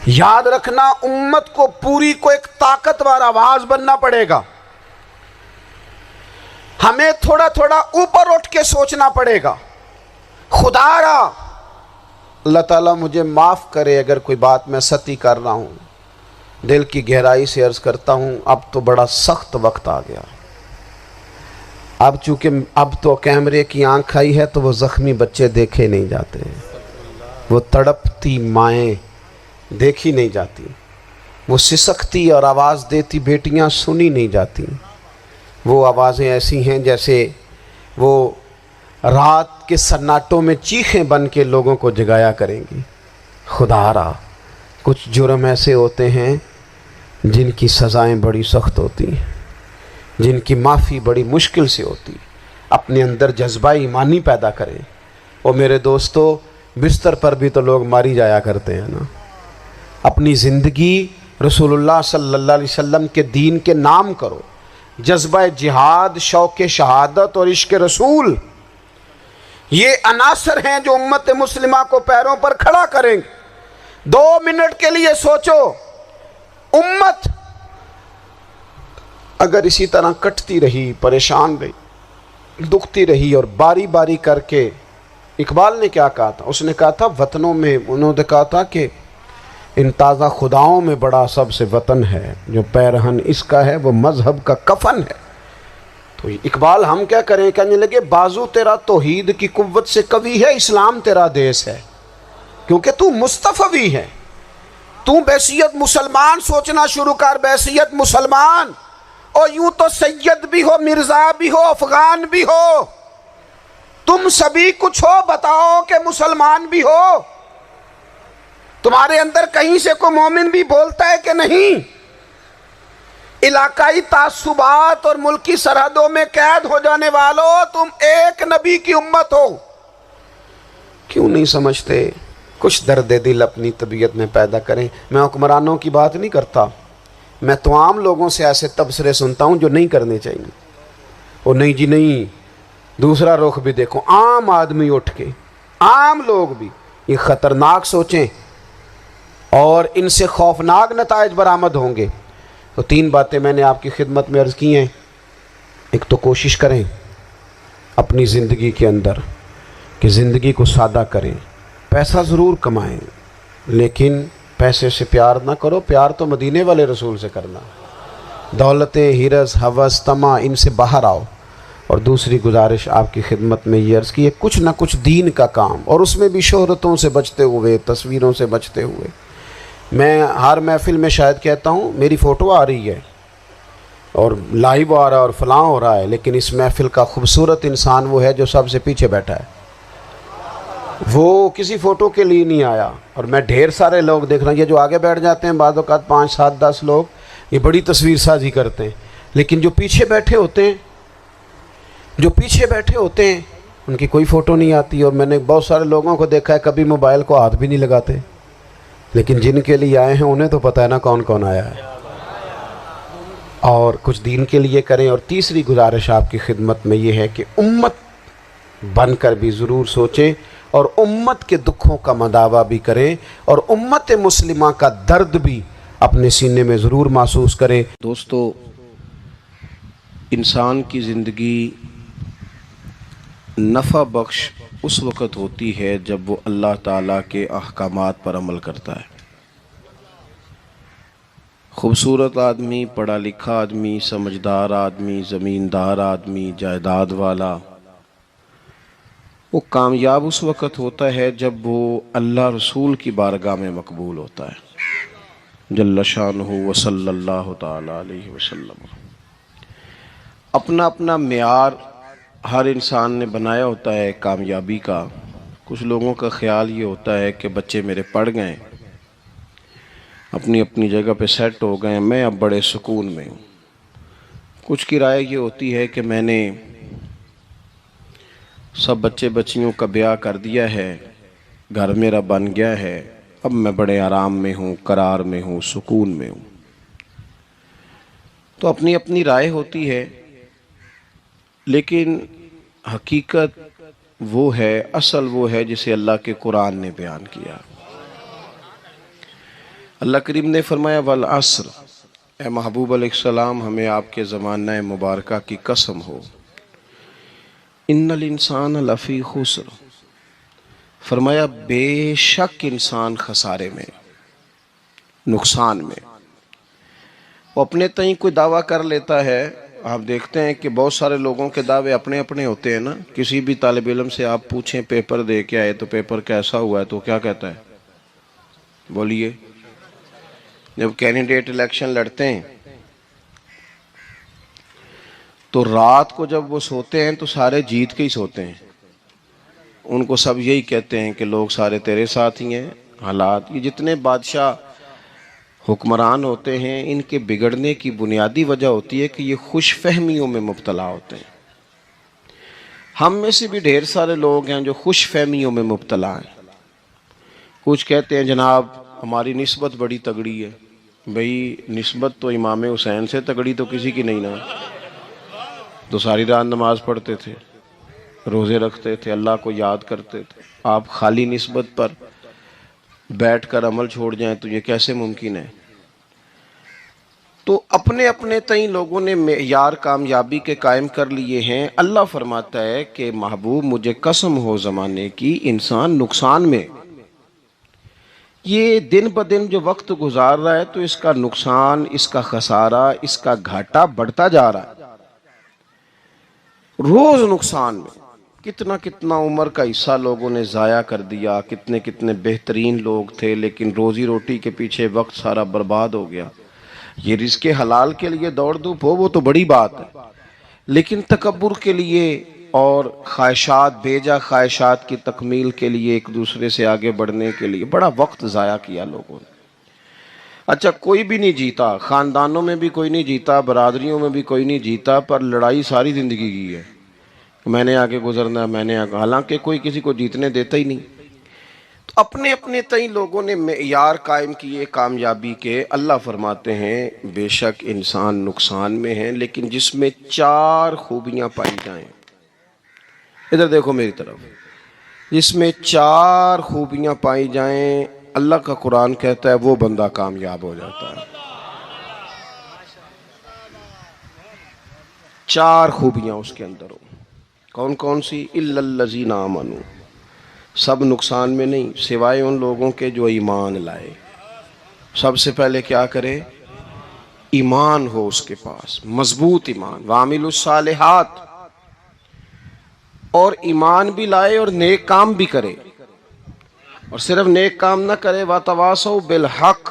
یاد رکھنا امت کو پوری کو ایک طاقتور آواز بننا پڑے گا. ہمیں تھوڑا تھوڑا اوپر اٹھ کے سوچنا پڑے گا. خدا را اللہ تعالیٰ مجھے معاف کرے اگر کوئی بات میں ستی کر رہا ہوں. دل کی گہرائی سے عرض کرتا ہوں اب تو بڑا سخت وقت آ گیا. اب چونکہ اب تو کیمرے کی آنکھ آئی ہے تو وہ زخمی بچے دیکھے نہیں جاتے, وہ تڑپتی مائیں دیکھی نہیں جاتی, وہ سسکتی اور آواز دیتی بیٹیاں سنی نہیں جاتی. وہ آوازیں ایسی ہیں جیسے وہ رات کے سناٹوں میں چیخیں بن کے لوگوں کو جگایا کریں گی. خدا را کچھ جرم ایسے ہوتے ہیں جن کی سزائیں بڑی سخت ہوتی ہیں, جن کی معافی بڑی مشکل سے ہوتی. اپنے اندر جذبہ ایمانی پیدا کریں. اور میرے دوستو بستر پر بھی تو لوگ ماری جایا کرتے ہیں نا. اپنی زندگی رسول اللہ صلی اللہ علیہ وسلم کے دین کے نام کرو. جذبہ جہاد, شوق شہادت اور عشق رسول, یہ عناصر ہیں جو امت مسلمہ کو پیروں پر کھڑا کریں گے. 2 منٹ کے لیے سوچو, امت اگر اسی طرح کٹتی رہی, پریشان رہی, دکھتی رہی اور باری باری کر کے, اقبال نے کیا کہا تھا؟ اس نے کہا تھا وطنوں میں, انہوں نے کہا تھا کہ ان تازہ خداؤں میں بڑا سب سے وطن ہے, جو پیرہن اس کا ہے وہ مذہب کا کفن ہے. تو اقبال ہم کیا کریں, کہنے لگے بازو تیرا توحید کی قوت سے قوی ہے, اسلام تیرا دیس ہے, کیونکہ تو مصطفی ہے. تو بحیثیت مسلمان سوچنا شروع کر, بحیثیت مسلمان. اور یوں تو سید بھی ہو, مرزا بھی ہو, افغان بھی ہو, تم سبھی کچھ ہو, بتاؤ کہ مسلمان بھی ہو. تمہارے اندر کہیں سے کوئی مومن بھی بولتا ہے کہ نہیں؟ علاقائی تعصبات اور ملکی سرحدوں میں قید ہو جانے والوں, تم ایک نبی کی امت ہو. کیوں نہیں سمجھتے؟ کچھ درد دل اپنی طبیعت میں پیدا کریں. میں حکمرانوں کی بات نہیں کرتا, میں تو عام لوگوں سے ایسے تبصرے سنتا ہوں جو نہیں کرنے چاہیے. اور نہیں جی نہیں, دوسرا رخ بھی دیکھو. عام آدمی اٹھ کے, عام لوگ بھی یہ خطرناک سوچیں اور ان سے خوفناک نتائج برآمد ہوں گے. تو 3 باتیں میں نے آپ کی خدمت میں عرض کی ہیں. ایک تو کوشش کریں اپنی زندگی کے اندر کہ زندگی کو سادہ کریں. پیسہ ضرور کمائیں لیکن پیسے سے پیار نہ کرو, پیار تو مدینے والے رسول سے کرنا. دولتیں, ہرس, ہوس, طمع, ان سے باہر آؤ. اور دوسری گزارش آپ کی خدمت میں یہ عرض کی ہے, کچھ نہ کچھ دین کا کام, اور اس میں بھی شہرتوں سے بچتے ہوئے, تصویروں سے بچتے ہوئے. میں ہر محفل میں شاید کہتا ہوں میری فوٹو آ رہی ہے اور لائیو آ رہا ہے اور فلاں ہو رہا ہے, لیکن اس محفل کا خوبصورت انسان وہ ہے جو سب سے پیچھے بیٹھا ہے. وہ کسی فوٹو کے لیے نہیں آیا. اور میں ڈھیر سارے لوگ دیکھ رہا ہوں, یہ جو آگے بیٹھ جاتے ہیں بعض اوقات 5, 7, 10 لوگ, یہ بڑی تصویر سازی کرتے ہیں, لیکن جو پیچھے بیٹھے ہوتے ہیں ان کی کوئی فوٹو نہیں آتی. اور میں نے بہت سارے لوگوں کو دیکھا ہے کبھی موبائل کو ہاتھ بھی نہیں لگاتے, لیکن جن کے لیے آئے ہیں انہیں تو پتہ ہے نا کون کون آیا ہے. اور کچھ دین کے لیے کریں. اور تیسری گزارش آپ کی خدمت میں یہ ہے کہ امت بن کر بھی ضرور سوچیں اور امت کے دکھوں کا مداوع بھی کریں اور امت مسلمہ کا درد بھی اپنے سینے میں ضرور محسوس کریں. دوستو, انسان کی زندگی نفع بخش اس وقت ہوتی ہے جب وہ اللہ تعالیٰ کے احکامات پر عمل کرتا ہے. خوبصورت آدمی, پڑھا لکھا آدمی, سمجھدار آدمی, زمیندار آدمی, جائیداد والا, وہ کامیاب اس وقت ہوتا ہے جب وہ اللہ رسول کی بارگاہ میں مقبول ہوتا ہے جل شانہ وصلی اللہ تعالی علیہ وسلم. اپنا اپنا معیار ہر انسان نے بنایا ہوتا ہے کامیابی کا. کچھ لوگوں کا خیال یہ ہوتا ہے کہ بچے میرے پڑھ گئے, اپنی اپنی جگہ پہ سیٹ ہو گئے, میں اب بڑے سکون میں ہوں. کچھ کی رائے یہ ہوتی ہے کہ میں نے سب بچے بچیوں کا بیاہ کر دیا ہے, گھر میرا بن گیا ہے, اب میں بڑے آرام میں ہوں, قرار میں ہوں, سکون میں ہوں. تو اپنی اپنی رائے ہوتی ہے, لیکن حقیقت وہ ہے, اصل وہ ہے جسے اللہ کے قرآن نے بیان کیا. اللہ کریم نے فرمایا والعصر، اے محبوب علیہ السلام ہمیں آپ کے زمانہ مبارکہ کی قسم ہو، ان الانسان لفی خسر، فرمایا بے شک انسان خسارے میں، نقصان میں۔ وہ اپنے تئیں کوئی دعویٰ کر لیتا ہے، آپ دیکھتے ہیں کہ بہت سارے لوگوں کے دعوے اپنے اپنے ہوتے ہیں نا۔ کسی بھی طالب علم سے آپ پوچھیں پیپر دے کے آئے تو پیپر کیسا ہوا ہے تو کیا کہتا ہے؟ بولیے۔ جب کینڈیڈیٹ الیکشن لڑتے ہیں تو رات کو جب وہ سوتے ہیں تو سارے جیت کے ہی سوتے ہیں، ان کو سب یہی کہتے ہیں کہ لوگ سارے تیرے ساتھ ہی ہیں۔ حالات، یہ جتنے بادشاہ حکمران ہوتے ہیں ان کے بگڑنے کی بنیادی وجہ ہوتی ہے کہ یہ خوش فہمیوں میں مبتلا ہوتے ہیں۔ ہم میں سے بھی ڈھیر سارے لوگ ہیں جو خوش فہمیوں میں مبتلا ہیں۔ کچھ کہتے ہیں جناب ہماری نسبت بڑی تگڑی ہے۔ بھئی نسبت تو امام حسین سے تگڑی تو کسی کی نہیں نا، تو ساری رات نماز پڑھتے تھے، روزے رکھتے تھے، اللہ کو یاد کرتے تھے۔ آپ خالی نسبت پر بیٹھ کر عمل چھوڑ جائیں تو یہ کیسے ممکن ہے؟ تو اپنے اپنے تئیں لوگوں نے معیار کامیابی کے قائم کر لیے ہیں۔ اللہ فرماتا ہے کہ محبوب مجھے قسم ہو زمانے کی، انسان نقصان میں۔ یہ دن بدن جو وقت گزار رہا ہے تو اس کا نقصان، اس کا خسارہ، اس کا گھاٹا بڑھتا جا رہا ہے، روز نقصان میں۔ کتنا کتنا عمر کا حصہ لوگوں نے ضائع کر دیا، کتنے کتنے بہترین لوگ تھے لیکن روزی روٹی کے پیچھے وقت سارا برباد ہو گیا۔ یہ رزق حلال کے لیے دوڑ دھوپ ہو وہ تو بڑی بات ہے، لیکن تکبر کے لیے اور خواہشات، بیجا خواہشات کی تکمیل کے لیے، ایک دوسرے سے آگے بڑھنے کے لیے بڑا وقت ضائع کیا لوگوں نے۔ اچھا کوئی بھی نہیں جیتا، خاندانوں میں بھی کوئی نہیں جیتا، برادریوں میں بھی کوئی نہیں جیتا، پر لڑائی ساری زندگی کی ہے، میں نے آگے گزرنا، میں نے آگے، حالانکہ کوئی کسی کو جیتنے دیتا ہی نہیں۔ تو اپنے اپنے تئیں لوگوں نے معیار قائم کیے کامیابی کے۔ اللہ فرماتے ہیں بے شک انسان نقصان میں ہے، لیکن جس میں 4 خوبیاں پائی جائیں، ادھر دیکھو میری طرف، جس میں 4 خوبیاں پائی جائیں، اللہ کا قرآن کہتا ہے وہ بندہ کامیاب ہو جاتا ہے۔ 4 خوبیاں اس کے اندر ہو۔ کون کون سی؟ الا الذین آمنوا، سب نقصان میں نہیں سوائے ان لوگوں کے جو ایمان لائے۔ سب سے پہلے کیا کرے؟ ایمان ہو اس کے پاس، مضبوط ایمان، وعملوا الصالحات، اور ایمان بھی لائے اور نیک کام بھی کرے، اور صرف نیک کام نہ کرے، وَتَوَاصَوْا بِالْحَقِّ،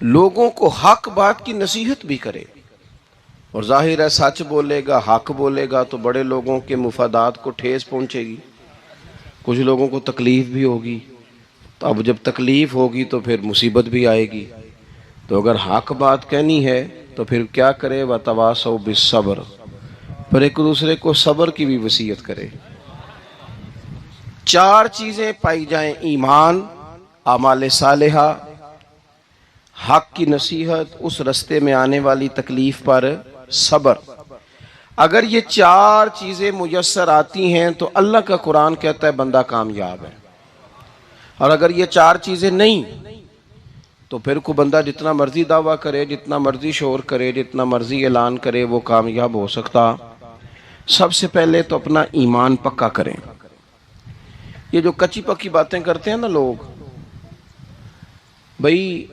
لوگوں کو حق بات کی نصیحت بھی کرے۔ اور ظاہر ہے سچ بولے گا، حق بولے گا تو بڑے لوگوں کے مفادات کو ٹھیس پہنچے گی، کچھ لوگوں کو تکلیف بھی ہوگی، تو اب جب تکلیف ہوگی تو پھر مصیبت بھی آئے گی۔ تو اگر حق بات کہنی ہے تو پھر کیا کرے؟ وَتَوَاصَوْا بِالصَّبْرِ، پھر ایک دوسرے کو صبر کی بھی وصیت کرے۔ 4 چیزیں پائی جائیں، ایمان، اعمال صالحہ، حق کی نصیحت، اس رستے میں آنے والی تکلیف پر صبر۔ اگر یہ 4 چیزیں میسر آتی ہیں تو اللہ کا قرآن کہتا ہے بندہ کامیاب ہے۔ اور اگر یہ 4 چیزیں نہیں تو پھر کوئی بندہ جتنا مرضی دعویٰ کرے، جتنا مرضی شور کرے، جتنا مرضی اعلان کرے، وہ کامیاب ہو سکتا۔ سب سے پہلے تو اپنا ایمان پکا کریں۔ یہ جو کچی پکی باتیں کرتے ہیں نا لوگ، بھئی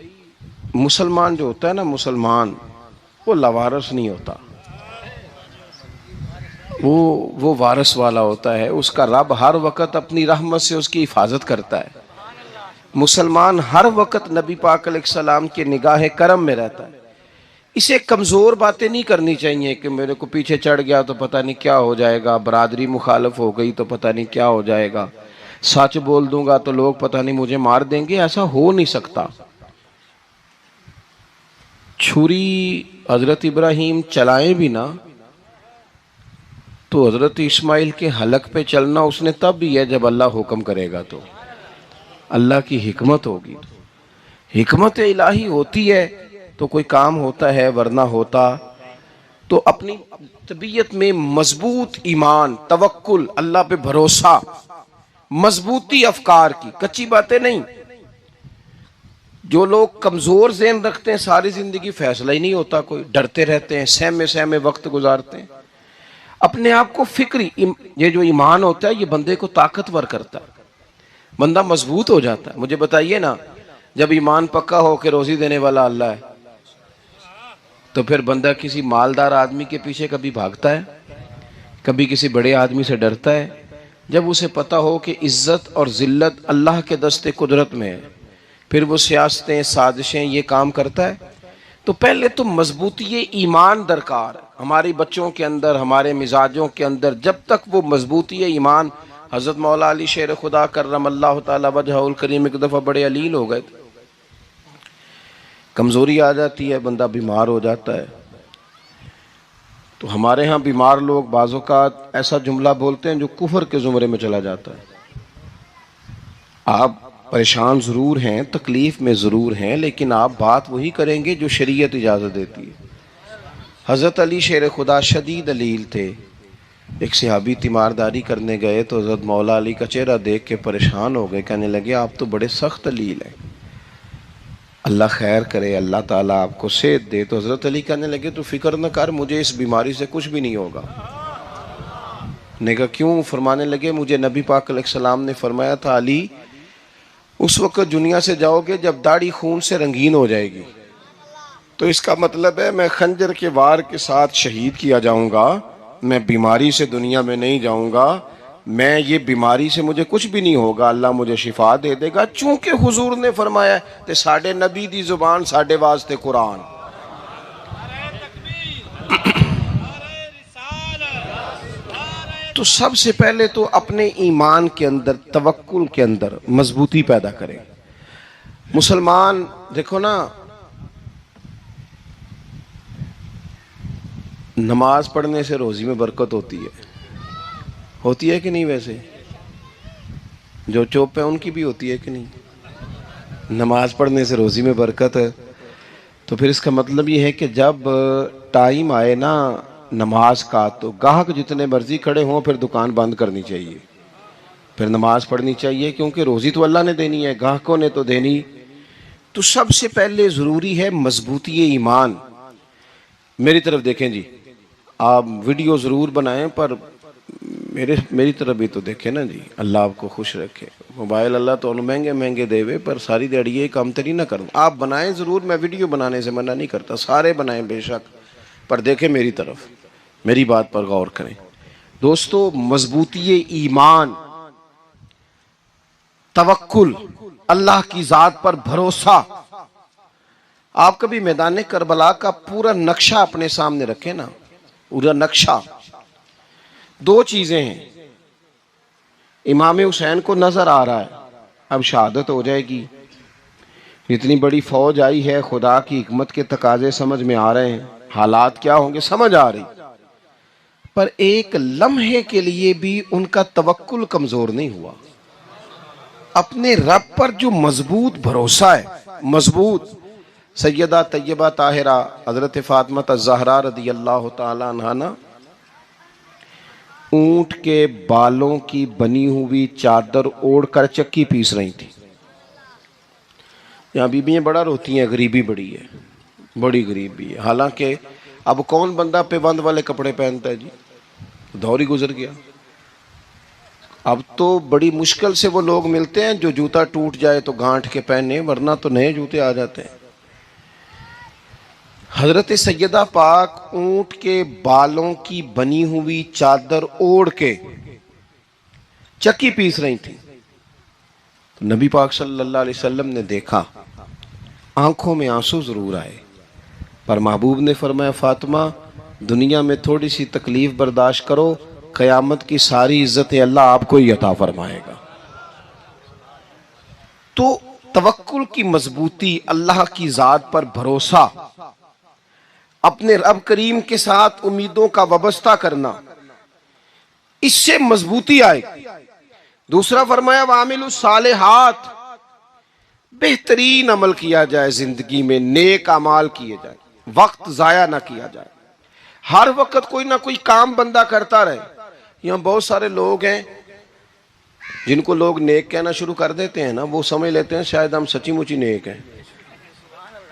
مسلمان جو ہوتا ہے نا، مسلمان وہ لاوارث نہیں ہوتا، وہ وارث والا ہوتا ہے، اس کا رب ہر وقت اپنی رحمت سے اس کی حفاظت کرتا ہے۔ مسلمان ہر وقت نبی پاک علیہ السلام کے نگاہ کرم میں رہتا ہے۔ اسے کمزور باتیں نہیں کرنی چاہیے کہ میرے کو پیچھے چڑھ گیا تو پتہ نہیں کیا ہو جائے گا، برادری مخالف ہو گئی تو پتہ نہیں کیا ہو جائے گا، سچ بول دوں گا تو لوگ پتہ نہیں مجھے مار دیں گے، ایسا ہو نہیں سکتا۔ چھری حضرت ابراہیم چلائیں بھی نا تو حضرت اسماعیل کے حلق پہ چلنا اس نے تب بھی ہے جب اللہ حکم کرے گا، تو اللہ کی حکمت ہوگی، حکمت الہی ہوتی ہے تو کوئی کام ہوتا ہے، ورنہ ہوتا۔ تو اپنی طبیعت میں مضبوط ایمان، توکل، اللہ پہ بھروسہ، مضبوطی افکار کی، کچی باتیں نہیں۔ جو لوگ کمزور ذہن رکھتے ہیں ساری زندگی فیصلہ ہی نہیں ہوتا کوئی، ڈرتے رہتے ہیں، سہمے سہمے وقت گزارتے ہیں. اپنے آپ کو فکری، یہ جو ایمان ہوتا ہے یہ بندے کو طاقتور کرتا ہے، بندہ مضبوط ہو جاتا ہے. مجھے بتائیے نا، جب ایمان پکا ہو کہ روزی دینے والا اللہ ہے تو پھر بندہ کسی مالدار آدمی کے پیچھے کبھی بھاگتا ہے؟ کبھی کسی بڑے آدمی سے ڈرتا ہے؟ جب اسے پتا ہو کہ عزت اور ذلت اللہ کے دست قدرت میں ہے، پھر وہ سیاستیں، سازشیں، یہ کام کرتا ہے. تو پہلے تو مضبوطی ایمان درکار ہے ہماری بچوں کے اندر، ہمارے مزاجوں کے اندر. جب تک وہ مضبوطی ایمان، حضرت مولا علی شیر خدا کرم اللہ تعالی وجہہ الکریم ایک دفعہ بڑے علیل ہو گئے تھے، کمزوری آ جاتی ہے، بندہ بیمار ہو جاتا ہے. تو ہمارے ہاں بیمار لوگ بعض اوقات ایسا جملہ بولتے ہیں جو کفر کے زمرے میں چلا جاتا ہے. آپ پریشان ضرور ہیں، تکلیف میں ضرور ہیں، لیکن آپ بات وہی کریں گے جو شریعت اجازت دیتی ہے. حضرت علی شیر خدا شدید علیل تھے. ایک صحابی تیمارداری کرنے گئے تو حضرت مولا علی کا چہرہ دیکھ کے پریشان ہو گئے، کہنے لگے آپ تو بڑے سخت علیل ہیں، اللہ خیر کرے، اللہ تعالیٰ آپ کو صحت دے. تو حضرت علی کہنے لگے تو فکر نہ کر، مجھے اس بیماری سے کچھ بھی نہیں ہوگا. نے کہا کیوں؟ فرمانے لگے مجھے نبی پاک علیہ السلام نے فرمایا تھا علی اس وقت دنیا سے جاؤ گے جب داڑھی خون سے رنگین ہو جائے گی، تو اس کا مطلب ہے میں خنجر کے وار کے ساتھ شہید کیا جاؤں گا، میں بیماری سے دنیا میں نہیں جاؤں گا، میں یہ بیماری سے مجھے کچھ بھی نہیں ہوگا، اللہ مجھے شفا دے دے گا. چونکہ حضور نے فرمایا تے ساڈے نبی دی زبان ساڈے واسطے قرآن. تو سب سے پہلے تو اپنے ایمان کے اندر، توکل کے اندر مضبوطی پیدا کریں. مسلمان دیکھو نا، نماز پڑھنے سے روزی میں برکت ہوتی ہے کہ نہیں؟ ویسے جو چوپ ہیں ان کی بھی ہوتی ہے کہ نہیں؟ نماز پڑھنے سے روزی میں برکت ہے. تو پھر اس کا مطلب یہ ہے کہ جب ٹائم آئے نا نماز کا تو گاہک جتنے مرضی کھڑے ہوں پھر دکان بند کرنی چاہیے، پھر نماز پڑھنی چاہیے، کیونکہ روزی تو اللہ نے دینی ہے، گاہکوں نے تو دینی. تو سب سے پہلے ضروری ہے مضبوطی ایمان. میری طرف دیکھیں جی، آپ ویڈیو ضرور بنائیں پر میری طرف بھی تو دیکھیں نا جی، اللہ آپ کو خوش رکھے. موبائل اللہ تو مہنگے مہنگے دے وے پر ساری دیڑی یہ کام تری نہ کروں. آپ بنائیں ضرور، میں ویڈیو بنانے سے منع نہیں کرتا، سارے بنائیں بے شک، پر دیکھیں میری طرف، میری بات پر غور کریں. دوستو، مضبوطی ایمان، توکل، اللہ کی ذات پر بھروسہ. آپ کبھی میدان کربلا کا پورا نقشہ اپنے سامنے رکھیں نا، پورا نقشہ. دو چیزیں ہیں، امام حسین کو نظر آ رہا ہے اب شہادت ہو جائے گی، اتنی بڑی فوج آئی ہے، خدا کی حکمت کے تقاضے سمجھ میں آ رہے ہیں، حالات کیا ہوں گے سمجھ آ رہی، پر ایک لمحے کے لیے بھی ان کا توکل کمزور نہیں ہوا. اپنے رب پر جو مضبوط بھروسہ ہے، مضبوط. سیدہ طیبہ طاہرہ حضرت فاطمہ الزہرا رضی اللہ تعالی عنہا نا اونٹ کے بالوں کی بنی ہوئی چادر اوڑھ کر چکی پیس رہی تھی. یہاں بیویاں بڑا روتی ہیں، غریبی بڑی ہے، بڑی غریبی ہے. حالانکہ اب کون بندہ پیبند والے کپڑے پہنتا ہے جی، دور ہی گزر گیا. اب تو بڑی مشکل سے وہ لوگ ملتے ہیں جو جوتا ٹوٹ جائے تو گانٹھ کے پہنے، ورنہ تو نئے جوتے آ جاتے ہیں. حضرت سیدہ پاک اونٹ کے بالوں کی بنی ہوئی چادر اوڑھ کے چکی پیس رہی تھی. نبی پاک صلی اللہ علیہ وسلم نے دیکھا، آنکھوں میں آنسو ضرور آئے، پر محبوب نے فرمایا فاطمہ دنیا میں تھوڑی سی تکلیف برداشت کرو، قیامت کی ساری عزتیں اللہ آپ کو ہی عطا فرمائے گا. تو توکل کی مضبوطی، اللہ کی ذات پر بھروسہ، اپنے رب کریم کے ساتھ امیدوں کا وابستہ کرنا، اس سے مضبوطی آئے. دوسرا فرمایا وَعَمِلُوا الصَّالِحَاتِ، بہترین عمل کیا جائے زندگی میں، نیک اعمال کیے جائے، وقت ضائع نہ کیا جائے. ہر وقت کوئی نہ کوئی کام بندہ کرتا رہے. یہاں بہت سارے لوگ ہیں جن کو لوگ نیک کہنا شروع کر دیتے ہیں نا، وہ سمجھ لیتے ہیں شاید ہم سچی مچی نیک ہیں.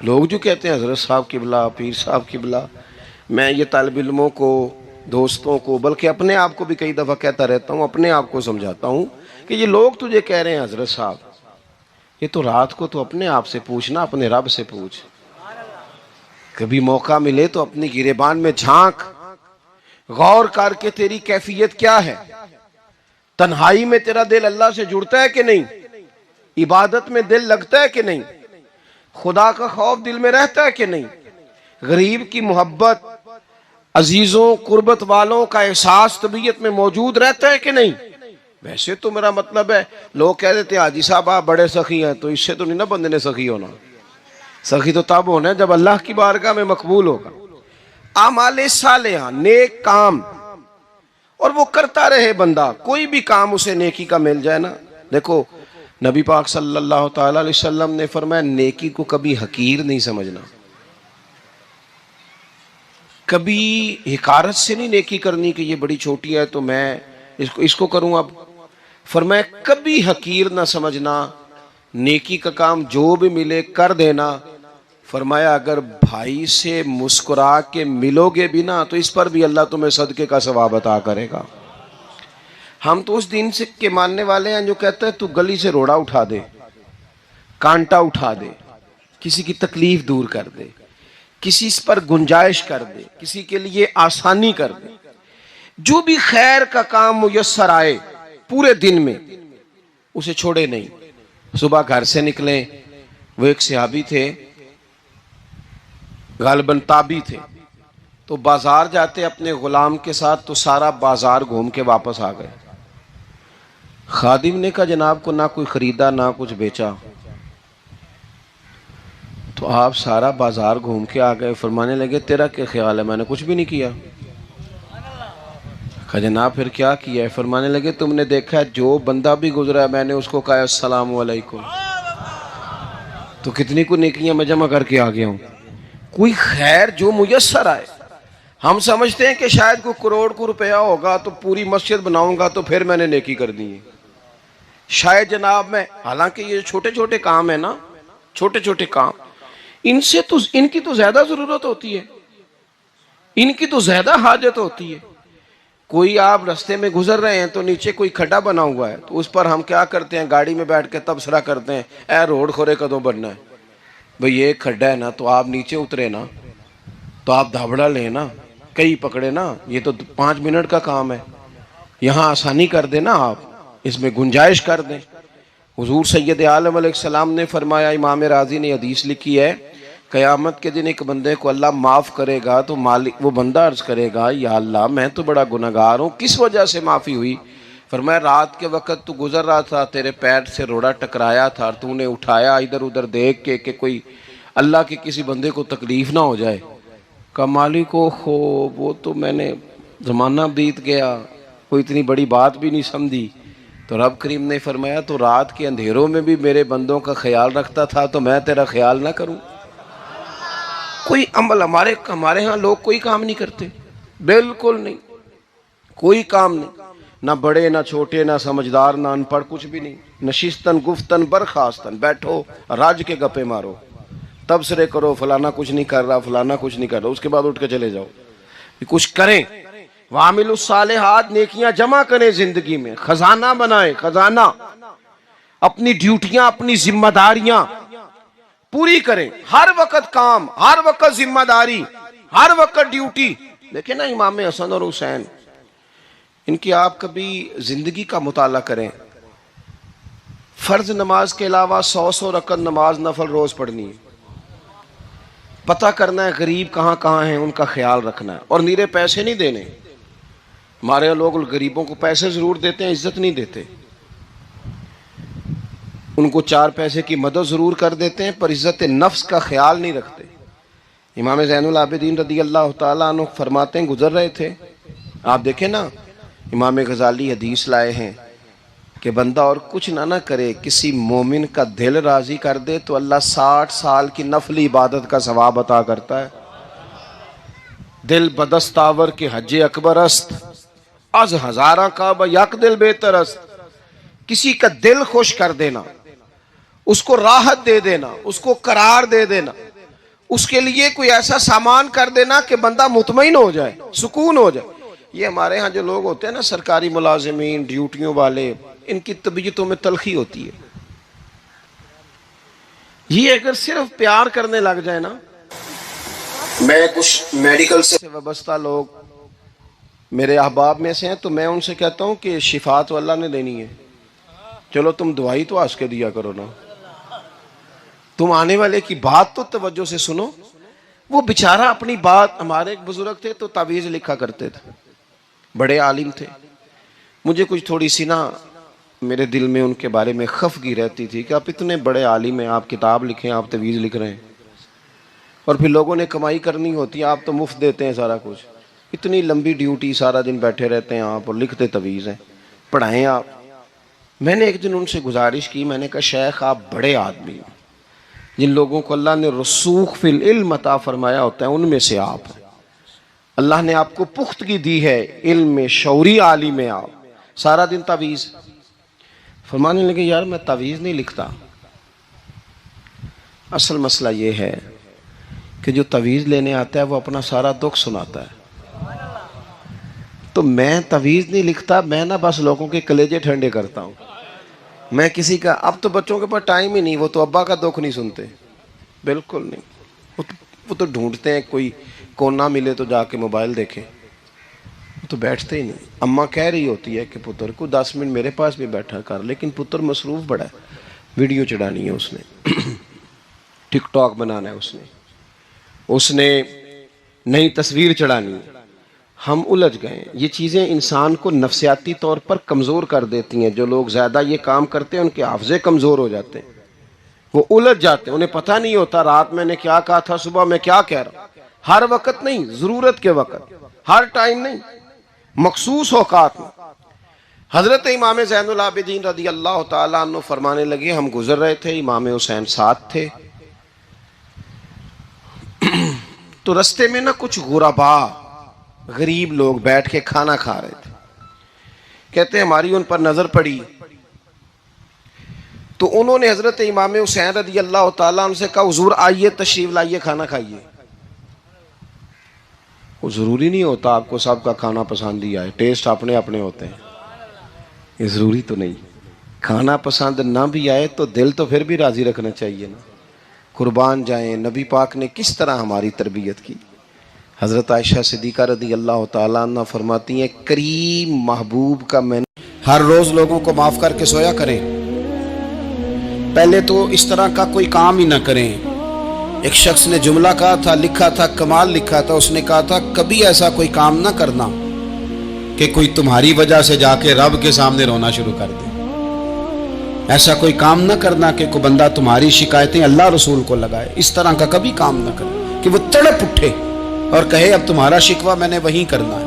لوگ جو کہتے ہیں حضرت صاحب قبلہ، پیر صاحب قبلہ، میں یہ طالب علموں کو، دوستوں کو، بلکہ اپنے آپ کو بھی کئی دفعہ کہتا رہتا ہوں، اپنے آپ کو سمجھاتا ہوں کہ یہ لوگ تجھے کہہ رہے ہیں حضرت صاحب، یہ تو رات کو تو اپنے آپ سے پوچھنا، اپنے رب سے پوچھ. کبھی موقع ملے تو اپنی گریبان میں جھانک، غور کر کے تیری کیفیت کیا ہے. تنہائی میں تیرا دل اللہ سے جڑتا ہے کہ نہیں؟ عبادت میں دل لگتا ہے کہ نہیں؟ خدا کا خوف دل میں رہتا ہے کہ نہیں؟ غریب کی محبت، عزیزوں قربت والوں کا احساس طبیعت میں موجود رہتا ہے کہ نہیں؟ ویسے تو میرا مطلب ہے، لوگ کہہ دیتے ہیں حاجی صاحب آپ بڑے سخی ہیں، تو اس سے تو نہیں نا بندے نے سخی ہونا. سخی تو تب ہونا ہے جب اللہ کی بارگاہ میں مقبول ہوگا. اعمال صالحہ، نیک کام، اور وہ کرتا رہے بندہ، کوئی بھی کام اسے نیکی کا مل جائے نا. دیکھو نبی پاک صلی اللہ تعالی علیہ وسلم نے فرمایا نیکی کو کبھی حقیر نہیں سمجھنا، کبھی حقارت سے نہیں نیکی کرنی کہ یہ بڑی چھوٹی ہے تو میں اس کو کروں. اب فرمایا کبھی حقیر نہ سمجھنا، نیکی کا کام جو بھی ملے کر دینا. فرمایا اگر بھائی سے مسکرا کے ملو گے بھی نا تو اس پر بھی اللہ تمہیں صدقے کا ثواب عطا کرے گا. ہم تو اس دین سے کے ماننے والے ہیں جو کہتے ہیں تو گلی سے روڑا اٹھا دے، کانٹا اٹھا دے، کسی کی تکلیف دور کر دے، کسی اس پر گنجائش کر دے، کسی کے لیے آسانی کر دے. جو بھی خیر کا کام میسر آئے پورے دن میں اسے چھوڑے نہیں. صبح گھر سے نکلیں، وہ ایک صحابی تھے، غالباً تابعی تھے، تو بازار جاتے اپنے غلام کے ساتھ تو سارا بازار گھوم کے واپس آ گئے. خادم نے کہا جناب کو نہ کوئی خریدا نہ کچھ بیچا. تو آپ سارا بازار گھوم کے آ گئے. فرمانے لگے تیرا کیا خیال ہے؟ میں نے کچھ بھی نہیں کیا. کہا جناب پھر کیا کیا ہے؟ فرمانے لگے تم نے دیکھا ہے جو بندہ بھی گزرا ہے میں نے اس کو کہا السلام علیکم. تو کتنی کو نیکیاں میں جمع کر کے آ گیا ہوں. کوئی خیر جو میسر آئے. ہم سمجھتے ہیں کہ شاید کوئی کروڑ کو روپیہ ہوگا تو پوری مسجد بناؤں گا تو پھر میں نے نیکی کر دی ہے. شاید جناب میں، حالانکہ یہ چھوٹے چھوٹے کام ہیں نا، چھوٹے چھوٹے کام، ان سے تو ان کی تو زیادہ ضرورت ہوتی ہے، ان کی تو زیادہ حاجت ہوتی ہے. کوئی آپ رستے میں گزر رہے ہیں تو نیچے کوئی کھڈا بنا ہوا ہے تو اس پر ہم کیا کرتے ہیں؟ گاڑی میں بیٹھ کے تبصرہ کرتے ہیں اے روڈ کھورے کدوں بننا ہے. بھئی یہ کھڈا ہے نا تو آپ نیچے اترے نا تو آپ دھابڑا لیں نا، کئی پکڑے نا، یہ تو 5 منٹ کا کام ہے. یہاں آسانی کر دیں نا، آپ اس میں گنجائش کر دیں. حضور سید عالم علیہ السلام نے فرمایا، امام راضی نے حدیث لکھی ہے، قیامت کے دن ایک بندے کو اللہ معاف کرے گا تو مالک وہ بندہ عرض کرے گا یا اللہ میں تو بڑا گناہگار ہوں، کس وجہ سے معافی ہوئی؟ فرمایا رات کے وقت تو گزر رہا تھا، تیرے پیر سے روڑا ٹکرایا تھا اور تو نے اٹھایا ادھر ادھر دیکھ کے کہ کوئی اللہ کے کسی بندے کو تکلیف نہ ہو جائے. کہ مالک ہو وہ تو میں نے زمانہ بیت گیا، کوئی اتنی بڑی بات بھی نہیں سمجھی. تو رب کریم نے فرمایا تو رات کے اندھیروں میں بھی میرے بندوں کا خیال رکھتا تھا تو میں تیرا خیال نہ کروں؟ کوئی عمل ہمارے ہاں لوگ کوئی کام نہیں کرتے، بالکل نہیں، کوئی کام نہیں، نہ بڑے نہ چھوٹے نہ سمجھدار نہ ان پڑھ، کچھ بھی نہیں. نشستن گفتن برخاستن، بیٹھو راج کے گپے مارو، تبصرے کرو فلانا کچھ نہیں کر رہا، فلانا کچھ نہیں کر رہا، اس کے بعد اٹھ کے چلے جاؤ. کچھ کریں. وعملوا الصالحات، نیکیاں جمع کریں زندگی میں، خزانہ بنائیں، خزانہ. اپنی ڈیوٹیاں اپنی ذمہ داریاں پوری کریں، ہر وقت کام، ہر وقت ذمہ داری، ہر وقت ڈیوٹی. دیکھیں نا امام حسن اور حسین، ان کی آپ کبھی زندگی کا مطالعہ کریں. فرض نماز کے علاوہ 100 رکعت نماز نفل روز پڑھنی ہے. پتہ کرنا ہے غریب کہاں کہاں ہیں، ان کا خیال رکھنا ہے، اور نیرے پیسے نہیں دینے. ہمارے لوگ غریبوں کو پیسے ضرور دیتے ہیں، عزت نہیں دیتے. ان کو 4 پیسے کی مدد ضرور کر دیتے ہیں پر عزت نفس کا خیال نہیں رکھتے. امام زین العابدین رضی اللہ تعالیٰ عنہ فرماتے ہیں گزر رہے تھے، آپ دیکھیں نا امام غزالی حدیث لائے ہیں کہ بندہ اور کچھ نہ کرے، کسی مومن کا دل راضی کر دے تو اللہ 60 سال کی نفلی عبادت کا ثواب عطا کرتا ہے. دل بدستاور کے حج اکبر است، از ہزارہ کعبہ یک دل بہتر است. کسی کا دل خوش کر دینا، اس کو راحت دے دینا، اس کو قرار دے دینا، اس کے لیے کوئی ایسا سامان کر دینا کہ بندہ مطمئن ہو جائے، سکون ہو جائے. یہ ہمارے ہاں جو لوگ ہوتے ہیں نا، سرکاری ملازمین، ڈیوٹیوں والے، ان کی طبیعتوں میں تلخی ہوتی ہے. یہ اگر صرف پیار کرنے لگ جائے نا. میں کچھ میڈیکل سے وابستہ لوگ میرے احباب میں سے ہیں، تو میں ان سے کہتا ہوں کہ شفا تو اللہ نے دینی ہے، چلو تم دوائی تو آج کے دیا کرو نا، تم آنے والے کی بات تو توجہ سے سنو. وہ بیچارہ اپنی بات، ہمارے ایک بزرگ تھے تو تعویذ لکھا کرتے تھے، بڑے عالم تھے. مجھے کچھ تھوڑی سی نا میرے دل میں ان کے بارے میں خفگی رہتی تھی کہ آپ اتنے بڑے عالم ہیں، آپ کتاب لکھیں، آپ تعویذ لکھ رہے ہیں، اور پھر لوگوں نے کمائی کرنی ہوتی ہے، آپ تو مفت دیتے ہیں سارا کچھ. اتنی لمبی ڈیوٹی، سارا دن بیٹھے رہتے ہیں آپ اور لکھتے تعویذ ہیں، پڑھائیں آپ. میں نے ایک دن ان سے گزارش کی، میں نے کہا شیخ آپ بڑے آدمی ہیں، جن لوگوں کو اللہ نے رسوخ فی العلم عطا فرمایا ہوتا ہے ان میں سے آپ ہیں. اللہ نے آپ کو پختگی دی ہے علم میں، شعوری عالم ہیں آپ، سارا دن تعویذ. فرمانے لگے یار میں تعویذ نہیں لکھتا، اصل مسئلہ یہ ہے کہ جو تعویذ لینے آتا ہے وہ اپنا سارا دکھ سناتا ہے. تو میں تعویذ نہیں لکھتا، میں نا بس لوگوں کے کلیجے ٹھنڈے کرتا ہوں. میں کسی کا، اب تو بچوں کے پاس ٹائم ہی نہیں، وہ تو ابا کا دکھ نہیں سنتے، بالکل نہیں. وہ تو ڈھونڈتے ہیں کوئی کونا ملے تو جا کے موبائل دیکھیں، وہ تو بیٹھتے ہی نہیں. اماں کہہ رہی ہوتی ہے کہ پتر کو 10 منٹ میرے پاس بھی بیٹھا کر، لیکن پتر مصروف بڑا ہے، ویڈیو چڑھانی ہے اس نے، ٹک ٹاک بنانا ہے اس نے نئی تصویر چڑھانی ہے. ہم الجھ گئے. یہ چیزیں انسان کو نفسیاتی طور پر کمزور کر دیتی ہیں. جو لوگ زیادہ یہ کام کرتے ہیں ان کے حافظے کمزور ہو جاتے ہیں، وہ الجھ جاتے ہیں، انہیں پتہ نہیں ہوتا رات میں نے کیا کہا تھا، صبح میں کیا کہہ رہا ہوں. ہر وقت نہیں، ضرورت کے وقت، ہر ٹائم نہیں، مخصوص اوقات میں. حضرت امام زین العابدین رضی اللہ تعالیٰ عنہ فرمانے لگے، ہم گزر رہے تھے، امام حسین ساتھ تھے، تو رستے میں نا کچھ غربا، غریب لوگ بیٹھ کے کھانا کھا رہے تھے. کہتے ہیں ہماری ان پر نظر پڑی تو انہوں نے حضرت امام حسین رضی اللہ تعالیٰ عنہ سے کہا حضور آئیے، تشریف لائیے، کھانا کھائیے. وہ ضروری نہیں ہوتا آپ کو سب کا کھانا پسند ہی آئے، ٹیسٹ اپنے اپنے ہوتے ہیں، یہ ضروری تو نہیں. کھانا پسند نہ بھی آئے تو دل تو پھر بھی راضی رکھنا چاہیے نا. قربان جائیں، نبی پاک نے کس طرح ہماری تربیت کی. حضرت عائشہ صدیقہ رضی اللہ تعالیٰ عنہ فرماتی ہیں کریم محبوب کا میں ہر روز لوگوں کو معاف کر کے سویا کریں. پہلے تو اس طرح کا کوئی کام ہی نہ کریں. ایک شخص نے جملہ کہا تھا، لکھا تھا، کمال لکھا تھا. اس نے کہا تھا کبھی ایسا کوئی کام نہ کرنا کہ کوئی تمہاری وجہ سے جا کے رب کے سامنے رونا شروع کر دے. ایسا کوئی کام نہ کرنا کہ کوئی بندہ تمہاری شکایتیں اللہ رسول کو لگائے. اس طرح کا کبھی کام نہ کرے کہ وہ تڑپ اٹھے اور کہے اب تمہارا شکوہ میں نے وہیں کرنا ہے.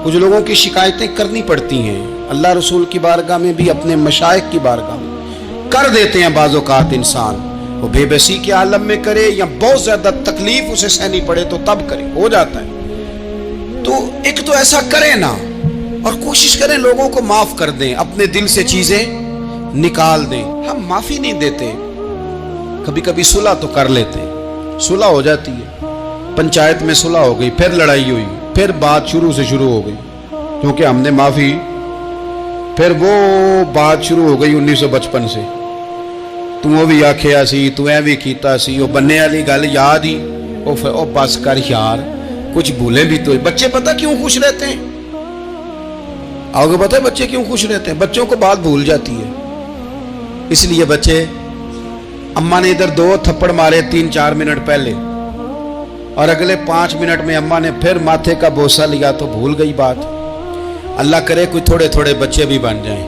کچھ لوگوں کی شکایتیں کرنی پڑتی ہیں، اللہ رسول کی بارگاہ میں بھی، اپنے مشائخ کی بارگاہ میں کر دیتے ہیں. بعض اوقات انسان وہ بے بسی کے عالم میں کرے یا بہت زیادہ تکلیف اسے سہنی پڑے تو تب کرے، ہو جاتا ہے. تو ایک تو ایسا کریں نا، اور کوشش کریں لوگوں کو معاف کر دیں، اپنے دل سے چیزیں نکال دیں. ہم معافی نہیں دیتے، کبھی کبھی صلح تو کر لیتے، صلح ہو جاتی ہے. پنچایت میں صلح ہو گئی، پھر لڑائی ہوئی، پھر بات شروع سے شروع ہو گئی کیونکہ ہم نے معافی، پھر وہ بات شروع ہو گئی 1955 سے. تو بھی آکھیا سی، تو بھی کیتا سی، وہ بننے والی گل یاد ہی، او بس کر یار، کچھ بھولے بھی تو. بچے پتہ کیوں خوش رہتے ہیں؟ آگے پتہ ہے بچے کیوں خوش رہتے ہیں؟ بچوں کو بات بھول جاتی ہے. اس لیے بچے، اماں نے ادھر 2 تھپڑ مارے 3-4 منٹ پہلے، اور اگلے 5 منٹ میں اماں نے پھر ماتھے کا بوسہ لیا تو بھول گئی بات. اللہ کرے کوئی تھوڑے تھوڑے بچے بھی بن جائیں.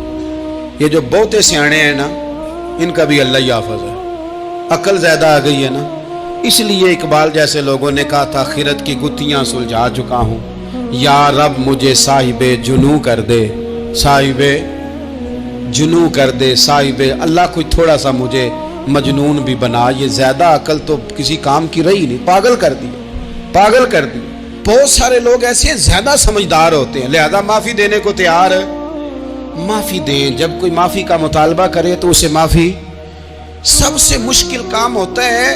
یہ جو بہتے سیانے ہیں نا، ان کا بھی اللہ ہی حافظ ہے، عقل زیادہ آ گئی ہے نا. اس لیے اقبال جیسے لوگوں نے کہا تھا خیرت کی گتھیاں سلجھا چکا ہوں، یا رب مجھے صاحب جنوں کر دے، صاحب جنوں کر دے، صاحب اللہ کوئی تھوڑا سا مجھے مجنون بھی بنا. یہ زیادہ عقل تو کسی کام کی رہی نہیں، پاگل کر دی، پاگل کر دی. بہت سارے لوگ ایسے ہیں زیادہ سمجھدار ہوتے ہیں، لہذا معافی دینے کو تیار ہے. معافی دیں. جب کوئی معافی کا مطالبہ کرے تو اسے معافی. سب سے مشکل کام ہوتا ہے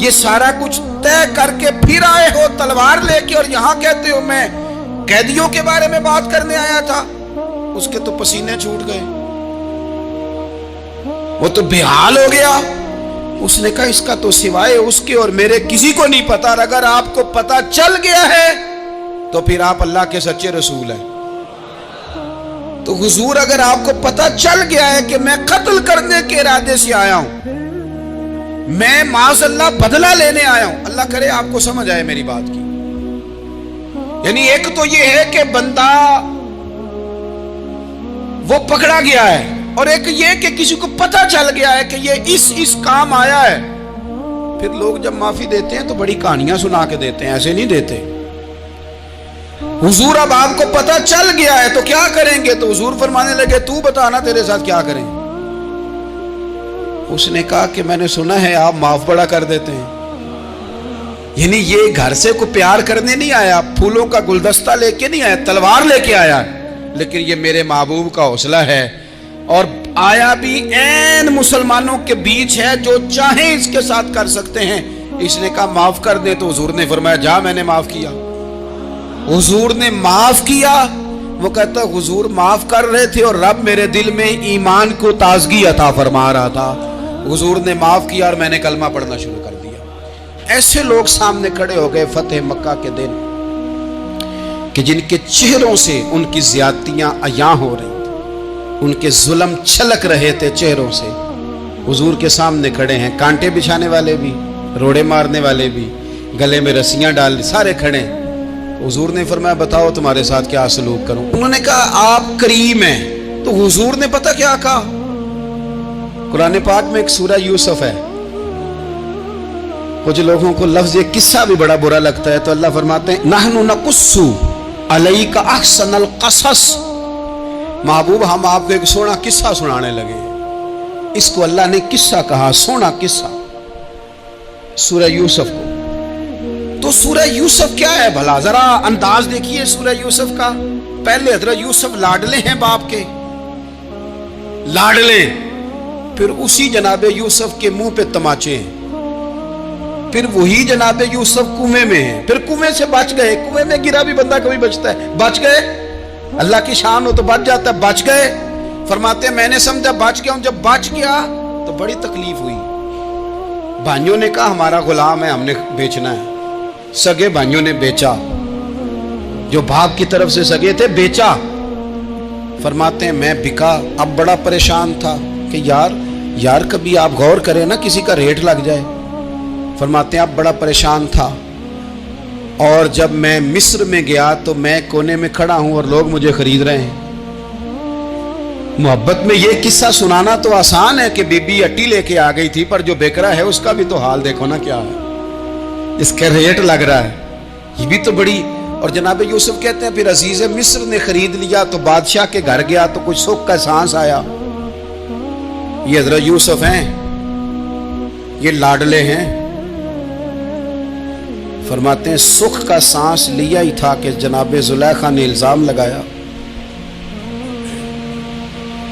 یہ سارا کچھ طے کر کے پھر آئے ہو تلوار لے کے، اور یہاں کہتے ہو میں قیدیوں کے بارے میں بات کرنے آیا تھا۔ اس کے تو پسینے چھوٹ گئے، وہ تو بے حال ہو گیا۔ اس نے کہا اس کا تو سوائے اس کے اور میرے کسی کو نہیں پتا، اور اگر آپ کو پتا چل گیا ہے تو پھر آپ اللہ کے سچے رسول ہیں۔ تو حضور اگر آپ کو پتا چل گیا ہے کہ میں قتل کرنے کے ارادے سے آیا ہوں، میں معاذ اللہ بدلہ لینے آیا ہوں، اللہ کرے آپ کو سمجھ آئے میری بات کی۔ یعنی ایک تو یہ ہے کہ بندہ وہ پکڑا گیا ہے، اور ایک یہ کہ کسی کو پتا چل گیا ہے کہ یہ اس کام آیا ہے۔ پھر لوگ جب معافی دیتے ہیں تو بڑی کہانیاں سنا کے دیتے ہیں، ایسے نہیں دیتے۔ حضور اب آپ کو پتا چل گیا ہے تو کیا کریں گے؟ تو حضور فرمانے لگے تو بتانا تیرے ساتھ کیا کریں۔ اس نے کہا کہ میں نے سنا ہے آپ معاف بڑا کر دیتے ہیں۔ یعنی یہ گھر سے کو پیار کرنے نہیں آیا، پھولوں کا گلدستہ لے کے نہیں آیا، تلوار لے کے آیا، لیکن یہ میرے محبوب کا حوصلہ ہے، اور آیا بھی عین مسلمانوں کے بیچ ہے، جو چاہیں اس کے ساتھ کر سکتے ہیں۔ اس نے کہا معاف کر دے، تو حضور نے فرمایا جا میں نے معاف کیا۔ حضور نے معاف کیا۔ وہ کہتا حضور معاف کر رہے تھے اور رب میرے دل میں ایمان کو تازگی عطا فرما رہا تھا۔ حضور نے معاف کیا اور میں نے کلمہ پڑھنا شروع کر دیا۔ ایسے لوگ سامنے کھڑے ہو گئے فتح مکہ کے دن کہ جن کے چہروں سے ان کی زیادتیاں عیاں ہو رہی تھیں، ان کے ظلم چھلک رہے تھے چہروں سے۔ حضور کے سامنے کھڑے ہیں، کانٹے بچھانے والے بھی، روڑے مارنے والے بھی، گلے میں رسیاں ڈال سارے کھڑے ہیں۔ حضور نے فرمایا بتاؤ تمہارے ساتھ کیا سلوک کروں؟ انہوں نے کہا آپ کریم ہیں۔ تو حضور نے پتہ کیا کہا؟ قرآن پاک میں ایک سورہ یوسف ہے، کچھ لوگوں کو لفظ یہ قصہ بھی بڑا برا لگتا ہے، تو اللہ فرماتے ہیں نحن نقص علیک احسن القصص، محبوب ہم آپ کو ایک سونا قصہ سنانے لگے ہیں۔ اس کو اللہ نے قصہ کہا، سونا قصہ، سورہ یوسف کو۔ تو سورہ یوسف کیا ہے بھلا؟ ذرا انداز دیکھیے سورہ یوسف کا۔ پہلے حضرت یوسف لاڈلے ہیں باپ کے، لاڈلے، پھر اسی جناب یوسف کے منہ پہ تماچے ہیں، پھر وہی جناب یوسف کنویں میں ہیں، پھر کنویں سے بچ گئے۔ کنویں میں گرا بھی بندہ کبھی بچتا ہے، بچ گئے، اللہ کی شان ہو تو بچ جاتا ہے، بچ گئے۔ فرماتے ہیں میں نے سمجھا بچ گیا ہوں، جب بچ گیا تو بڑی تکلیف ہوئی۔ بھائیوں نے کہا ہمارا غلام ہے، ہم نے بیچنا ہے۔ سگے بھائیوں نے بیچا، جو باپ کی طرف سے سگے تھے بیچا۔ فرماتے ہیں میں بکا، اب بڑا پریشان تھا کہ یار کبھی آپ غور کریں نا کسی کا ریٹ لگ جائے۔ فرماتے ہیں اب بڑا پریشان تھا، اور جب میں مصر میں گیا تو میں کونے میں کھڑا ہوں اور لوگ مجھے خرید رہے ہیں۔ محبت میں یہ قصہ سنانا تو آسان ہے کہ بی بی اٹی لے کے آ گئی تھی، پر جو بیکرا ہے اس کا بھی تو حال دیکھو نا کیا ہے، اس کا ریٹ لگ رہا ہے، یہ بھی تو بڑی۔ اور جناب یوسف کہتے ہیں پھر عزیز مصر نے خرید لیا تو بادشاہ کے گھر گیا تو کچھ سکھ کا سانس آیا۔ یہ حضرت یوسف ہیں، یہ لاڈلے ہیں۔ فرماتے ہیں سکھ کا سانس لیا ہی تھا کہ جناب زلیخا نے الزام لگایا،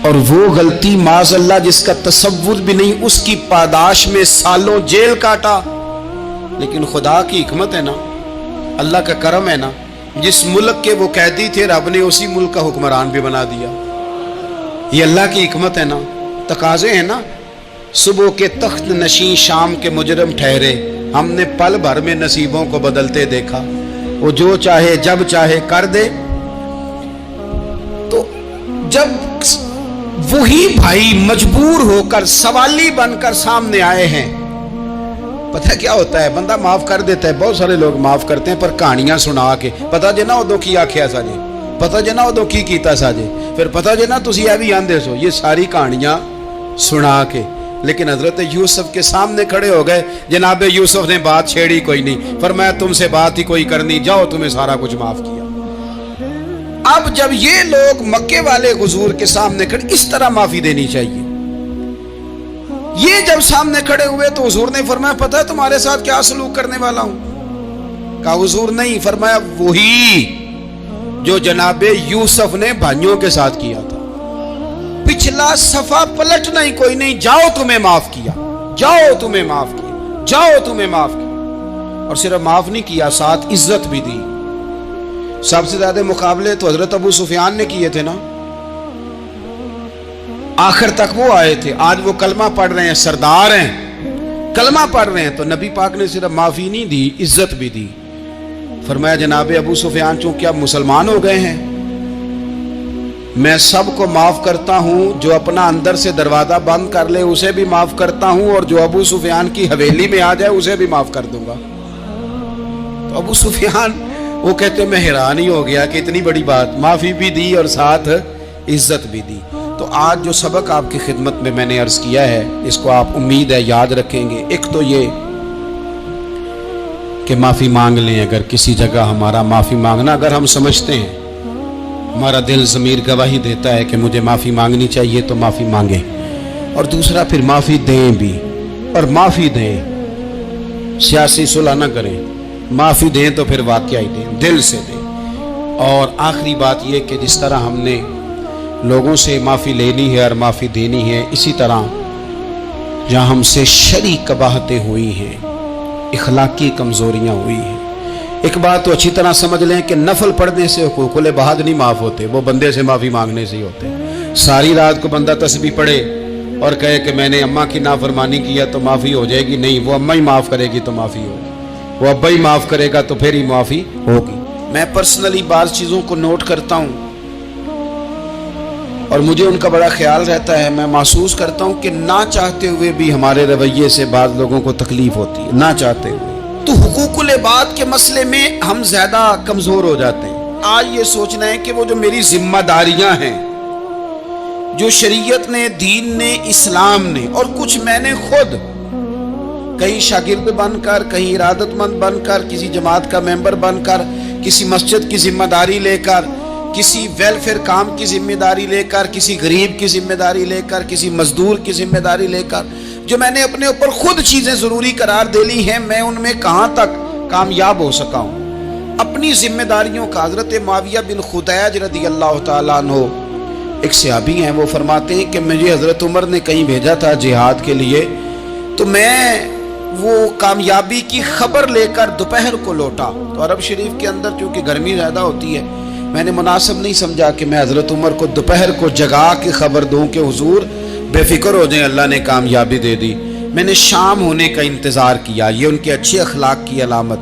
اور وہ غلطی معاذ اللہ جس کا تصور بھی نہیں، اس کی پاداش میں سالوں جیل کاٹا۔ لیکن خدا کی حکمت ہے نا، اللہ کا کرم ہے نا، جس ملک کے وہ قیدی تھے رب نے اسی ملک کا حکمران بھی بنا دیا۔ یہ اللہ کی حکمت ہے نا، تقاضے ہیں نا۔ صبح کے تخت نشین شام کے مجرم ٹھہرے، ہم نے پل بھر میں نصیبوں کو بدلتے دیکھا، وہ جو چاہے جب چاہے کر دے۔ تو جب وہی بھائی مجبور ہو کر سوالی بن کر سامنے آئے ہیں، پتہ کیا ہوتا ہے، بندہ معاف کر دیتا ہے، بہت سارے لوگ معاف کرتے ہیں، پر کہانیاں سنا کے پتہ جے نہ ادو کی آکھیا ساجے، پتہ جے نہ ادو کی کیتا ساجے، پھر پتہ جے نہ تسی اے بھی آندے سو، یہ ساری کہانیاں سنا کے۔ لیکن حضرت یوسف کے سامنے کھڑے ہو گئے، جناب یوسف نے بات چھیڑی کوئی نہیں، فرمایا تم سے بات ہی کوئی کرنی، جاؤ تمہیں سارا کچھ معاف کیا۔ اب جب یہ لوگ مکے والے حضور کے سامنے کھڑے، اس طرح معافی دینی چاہیے۔ یہ جب سامنے کھڑے ہوئے تو حضور نے فرمایا پتہ ہے تمہارے ساتھ کیا سلوک کرنے والا ہوں؟ کہا حضور نہیں۔ فرمایا وہی جو جناب یوسف نے بھائیوں کے ساتھ کیا تھا، پچھلا صفحہ پلٹنا ہی کوئی نہیں، جاؤ تمہیں معاف کیا، جاؤ تمہیں معاف کیا، جاؤ تمہیں معاف کیا. اور صرف معاف نہیں کیا، ساتھ عزت بھی دی. سب سے زیادہ مقابلے تو حضرت ابو سفیان نے کیے تھے نا، آخر تک وہ آئے تھے. آج وہ کلمہ پڑھ رہے ہیں، سردار ہیں، کلمہ پڑھ رہے ہیں، تو نبی پاک نے صرف معافی نہیں دی، عزت بھی دی. فرمایا جناب ابو سفیان چونکہ اب مسلمان ہو گئے ہیں، میں سب کو معاف کرتا ہوں، جو اپنا اندر سے دروازہ بند کر لے اسے بھی معاف کرتا ہوں، اور جو ابو سفیان کی حویلی میں آ جائے اسے بھی معاف کر دوں گا. تو ابو سفیان وہ کہتے میں حیران ہی ہو گیا کہ اتنی بڑی بات، معافی بھی دی اور ساتھ عزت بھی دی. تو آج جو سبق آپ کی خدمت میں میں نے عرض کیا ہے، اس کو آپ امید ہے یاد رکھیں گے. ایک تو یہ کہ معافی مانگ لیں. اگر کسی جگہ ہمارا معافی مانگنا اگر ہم سمجھتے ہیں، ہمارا دل ضمیر گواہی دیتا ہے کہ مجھے معافی مانگنی چاہیے، تو معافی مانگیں. اور دوسرا پھر معافی دیں بھی، اور معافی دیں، سیاسی صلح نہ کریں، معافی دیں تو پھر واقعی دیں، دل سے دیں. اور آخری بات یہ کہ جس طرح ہم نے لوگوں سے معافی لینی ہے اور معافی دینی ہے، اسی طرح جہاں ہم سے شرعی قباحتیں ہوئی ہیں، اخلاقی کمزوریاں ہوئی ہیں، ایک بات تو اچھی طرح سمجھ لیں کہ نفل پڑھنے سے حقوق العباد نہیں معاف ہوتے، وہ بندے سے معافی مانگنے سے ہی ہوتے. ساری رات کو بندہ تسبیح پڑھے اور کہے کہ میں نے اماں کی نافرمانی کیا تو معافی ہو جائے گی، نہیں، وہ اماں ہی معاف کرے گی تو معافی ہوگی، وہ ابا ہی معاف کرے گا تو پھر ہی معافی ہوگی. میں پرسنلی بعض چیزوں کو نوٹ کرتا ہوں اور مجھے ان کا بڑا خیال رہتا ہے. میں محسوس کرتا ہوں کہ نہ چاہتے ہوئے بھی ہمارے رویے سے بعض لوگوں کو تکلیف ہوتی ہے، نہ چاہتے ہوئے. تو حقوق العباد کے مسئلے میں ہم زیادہ کمزور ہو جاتے ہیں. آج یہ سوچنا ہے کہ وہ جو میری ذمہ داریاں ہیں، جو شریعت نے، دین نے، اسلام نے، اور کچھ میں نے خود کہیں شاگرد بن کر، کہیں ارادت مند بن کر، کسی جماعت کا ممبر بن کر، کسی مسجد کی ذمہ داری لے کر، کسی ویلفیئر کام کی ذمہ داری لے کر، کسی غریب کی ذمہ داری لے کر، کسی مزدور کی ذمہ داری لے کر، جو میں نے اپنے اوپر خود چیزیں ضروری قرار دے لی ہیں، میں ان میں کہاں تک کامیاب ہو سکا ہوں. اپنی ذمہ داریوں کا حضرت معاویہ بن خدیج رضی اللہ تعالیٰ عنہ ایک صحابی ہیں، وہ فرماتے ہیں کہ مجھے حضرت عمر نے کہیں بھیجا تھا جہاد کے لیے، تو میں وہ کامیابی کی خبر لے کر دوپہر کو لوٹا. تو عرب شریف کے اندر چونکہ گرمی زیادہ ہوتی ہے، میں نے مناسب نہیں سمجھا کہ میں حضرت عمر کو دوپہر کو جگا کے خبر دوں کہ حضور بے فکر ہو جائیں، اللہ نے کامیابی دے دی. میں نے شام ہونے کا انتظار کیا. یہ ان کے اچھے اخلاق کی علامت.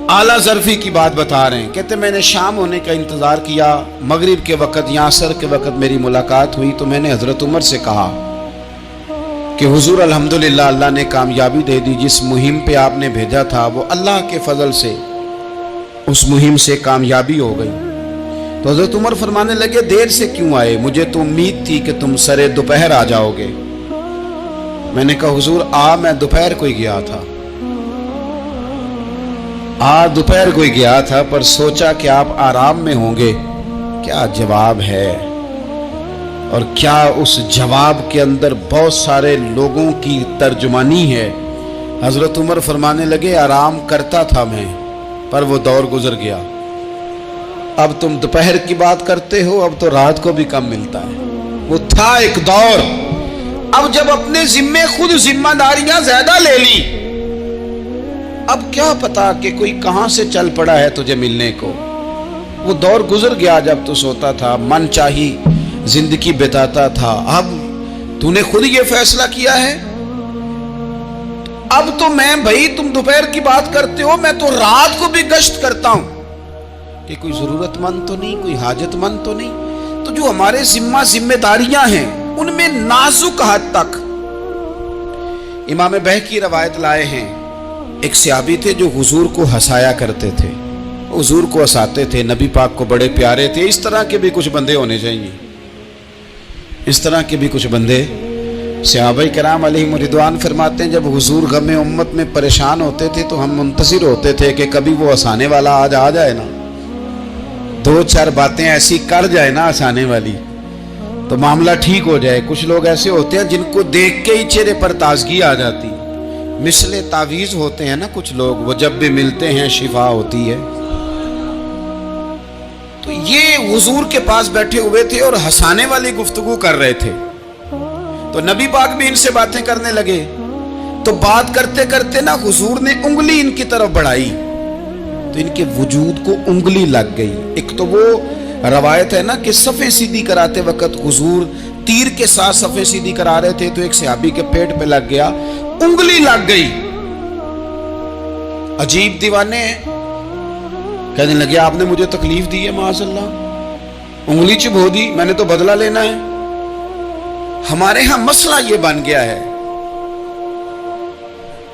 اعلیٰ ظرفی کی بات بتا رہے ہیں، کہتے میں نے شام ہونے کا انتظار کیا. مغرب کے وقت یا عصر کے وقت میری ملاقات ہوئی، تو میں نے حضرت عمر سے کہا کہ حضور الحمدللہ اللہ نے کامیابی دے دی، جس مہم پہ آپ نے بھیجا تھا وہ اللہ کے فضل سے اس مہم سے کامیابی ہو گئی. تو حضرت عمر فرمانے لگے دیر سے کیوں آئے؟ مجھے تو امید تھی کہ تم سرے دوپہر آ جاؤ گے. میں نے کہا حضور میں دوپہر کو ہی گیا تھا، دوپہر کو ہی گیا تھا، پر سوچا کہ آپ آرام میں ہوں گے. کیا جواب ہے، اور کیا اس جواب کے اندر بہت سارے لوگوں کی ترجمانی ہے. حضرت عمر فرمانے لگے آرام کرتا تھا میں، پر وہ دور گزر گیا. اب تم دوپہر کی بات کرتے ہو، اب تو رات کو بھی کم ملتا ہے. وہ تھا ایک دور. اب جب اپنے ذمے خود ذمہ داریاں زیادہ لے لی، اب کیا پتا کہ کوئی کہاں سے چل پڑا ہے تجھے ملنے کو. وہ دور گزر گیا جب تو سوتا تھا، من چاہی زندگی بتاتا تھا. اب تو نے خود یہ فیصلہ کیا ہے. اب تو میں بھائی تم دوپہر کی بات کرتے ہو، میں تو رات کو بھی گشت کرتا ہوں کہ کوئی ضرورت مند تو نہیں، کوئی حاجت مند تو نہیں. تو جو ہمارے ذمہ داریاں ہیں ان میں نازک حد تک امام بہقی روایت لائے ہیں. ایک صحابی تھے جو حضور کو ہنسایا کرتے تھے، حضور کو ہنساتے تھے، نبی پاک کو بڑے پیارے تھے. اس طرح کے بھی کچھ بندے ہونے چاہیے، اس طرح کے بھی کچھ بندے. صحابہ کرام علیہم رضوان فرماتے ہیں جب حضور غم امت میں پریشان ہوتے تھے تو ہم منتظر ہوتے تھے کہ کبھی وہ ہنسانے والا آج آ جائے نا، دو چار باتیں ایسی کر جائے نا ہنسانے والی، تو معاملہ ٹھیک ہو جائے. کچھ لوگ ایسے ہوتے ہیں جن کو دیکھ کے ہی چہرے پر تازگی آ جاتی، مثل تعویذ ہوتے ہیں نا کچھ لوگ، وہ جب بھی ملتے ہیں شفا ہوتی ہے. تو یہ حضور کے پاس بیٹھے ہوئے تھے اور ہنسانے والی گفتگو کر رہے تھے. تو نبی پاک بھی ان سے باتیں کرنے لگے. تو بات کرتے کرتے نا حضور نے انگلی ان کی طرف بڑھائی تو ان کے وجود کو انگلی لگ گئی. ایک تو وہ روایت ہے نا کہ صفیں سیدھی کراتے وقت حضور تیر کے ساتھ صفیں سیدھی کرا رہے تھے تو ایک صحابی کے پیٹ پہ لگ گیا, انگلی لگ گئی. عجیب دیوانے ہیں, کہنے لگے آپ نے مجھے تکلیف دی ہے, معاذ اللہ, انگلی چبھو دی, میں نے تو بدلہ لینا ہے. ہمارے ہاں مسئلہ یہ بن گیا ہے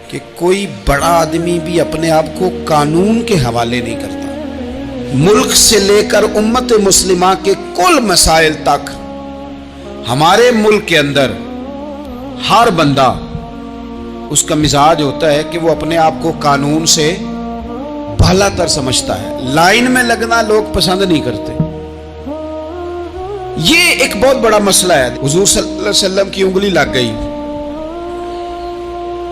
کہ کوئی بڑا آدمی بھی اپنے آپ کو قانون کے حوالے نہیں کرتا. ملک سے لے کر امت مسلمہ کے کل مسائل تک ہمارے ملک کے اندر ہر بندہ اس کا مزاج ہوتا ہے کہ وہ اپنے آپ کو قانون سے بھلا تر سمجھتا ہے. لائن میں لگنا لوگ پسند نہیں کرتے. یہ ایک بہت بڑا مسئلہ ہے. حضور صلی اللہ علیہ وسلم کی انگلی لگ گئی